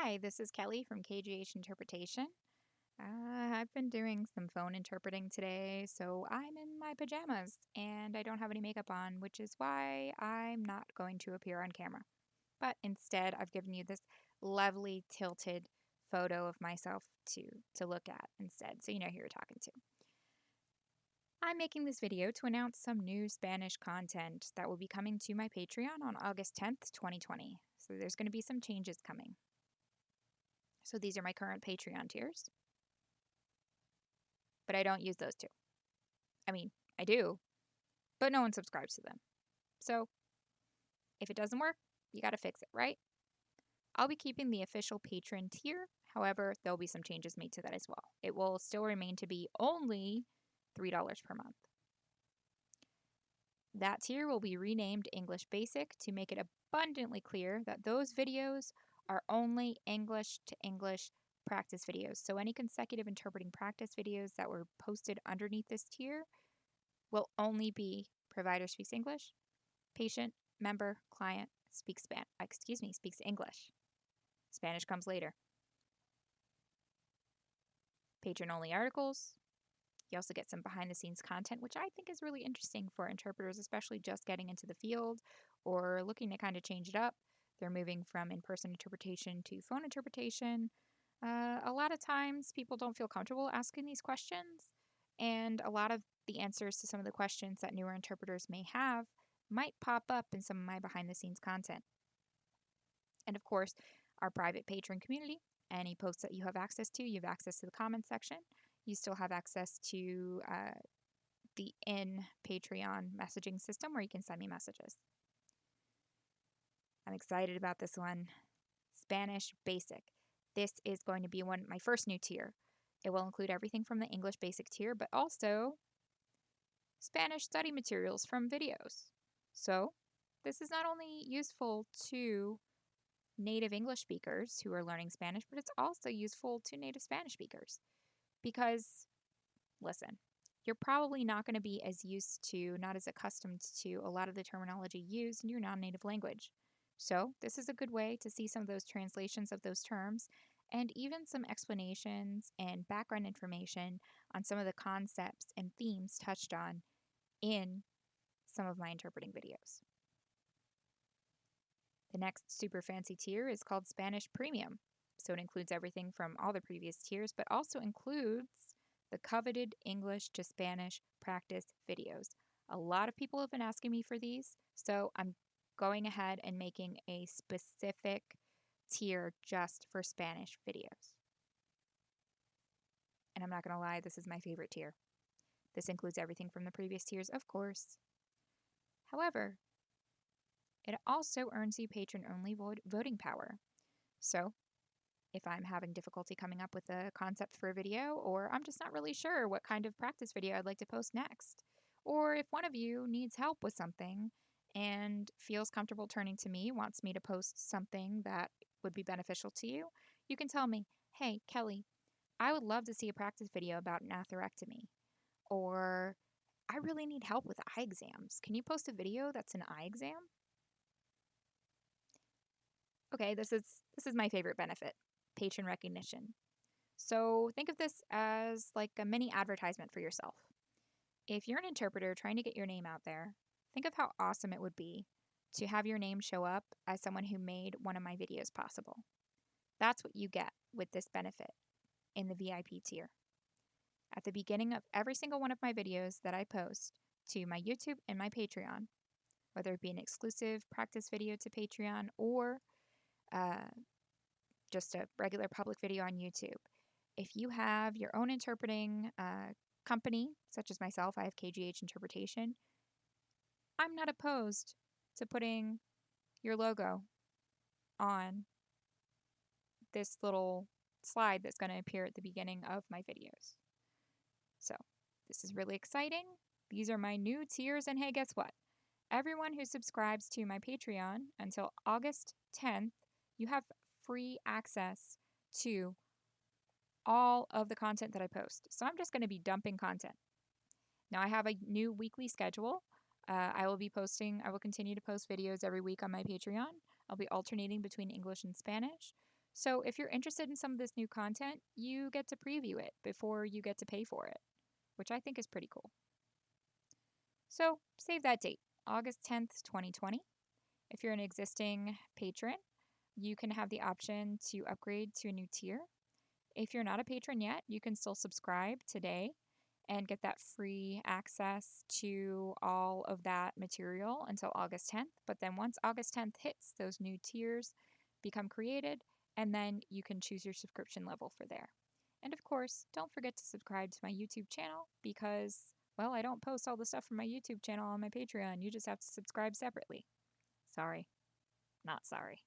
Hi, this is Kelly from KGH Interpretation. I've been doing some phone interpreting today, so I'm in my pajamas and I don't have any makeup on, which is why I'm not going to appear on camera. But instead, I've given you this lovely tilted photo of myself to look at instead, so you know who you're talking to. I'm making this video to announce some new Spanish content that will be coming to my Patreon on August 10th, 2020. So there's going to be some changes coming. So these are my current Patreon tiers, but I don't use those two. I mean, I do, but no one subscribes to them. So if it doesn't work, you got to fix it, right? I'll be keeping the official patron tier. However, there'll be some changes made to that as well. It will still remain to be only $3 per month. That tier will be renamed English Basic to make it abundantly clear that those videos are only English to English practice videos. So any consecutive interpreting practice videos that were posted underneath this tier will only be provider speaks English, patient, member, client speaks English. Spanish comes later. Patron only articles. You also get some behind the scenes content, which I think is really interesting for interpreters, especially just getting into the field or looking to kind of change it up. They're moving from in person interpretation to phone interpretation. A lot of times people don't feel comfortable asking these questions, and a lot of the answers to some of the questions that newer interpreters may have might pop up in some of my behind the scenes content. And of course, our private patron community. Any posts that you have access to, you have access to the comments section. You still have access to the in Patreon messaging system where you can send me messages. I'm excited about this one. Spanish Basic. This is going to be my first new tier. It will include everything from the English Basic tier, but also Spanish study materials from videos. So this is not only useful to native English speakers who are learning Spanish, but it's also useful to native Spanish speakers. Because, listen, you're probably not going to be as used to, not as accustomed to a lot of the terminology used in your non-native language. So this is a good way to see some of those translations of those terms and even some explanations and background information on some of the concepts and themes touched on in some of my interpreting videos. The next super fancy tier is called Spanish Premium. So it includes everything from all the previous tiers, but also includes the coveted English to Spanish practice videos. A lot of people have been asking me for these, so I'm going ahead and making a specific tier just for Spanish videos. And I'm not going to lie, this is my favorite tier. This includes everything from the previous tiers, of course. However, it also earns you patron-only voting power. So, if I'm having difficulty coming up with a concept for a video, or I'm just not really sure what kind of practice video I'd like to post next, or if one of you needs help with something and feels comfortable turning to me, wants me to post something that would be beneficial to you, you can tell me, hey, Kelly, I would love to see a practice video about an atherectomy, or I really need help with eye exams. Can you post a video that's an eye exam? Okay, this is my favorite benefit, patron recognition. So think of this as like a mini advertisement for yourself. If you're an interpreter trying to get your name out there, think of how awesome it would be to have your name show up as someone who made one of my videos possible. That's what you get with this benefit in the VIP tier. At the beginning of every single one of my videos that I post to my YouTube and my Patreon, whether it be an exclusive practice video to Patreon or just a regular public video on YouTube. If you have your own interpreting company, such as myself, I have KGH Interpretation, I'm not opposed to putting your logo on this little slide that's going to appear at the beginning of my videos. So this is really exciting. These are my new tiers, and hey, guess what? Everyone who subscribes to my Patreon until August 10th, you have free access to all of the content that I post. So I'm just going to be dumping content. Now I have a new weekly schedule. I will continue to post videos every week on my Patreon. I'll be alternating between English and Spanish. So if you're interested in some of this new content, you get to preview it before you get to pay for it, which I think is pretty cool. So save that date, August 10th, 2020. If you're an existing patron, you can have the option to upgrade to a new tier. If you're not a patron yet, you can still subscribe today and get that free access to all of that material until August 10th. But then once August 10th hits, those new tiers become created, and then you can choose your subscription level for there. And of course, don't forget to subscribe to my YouTube channel because, well, I don't post all the stuff from my YouTube channel on my Patreon. You just have to subscribe separately. Sorry, not sorry.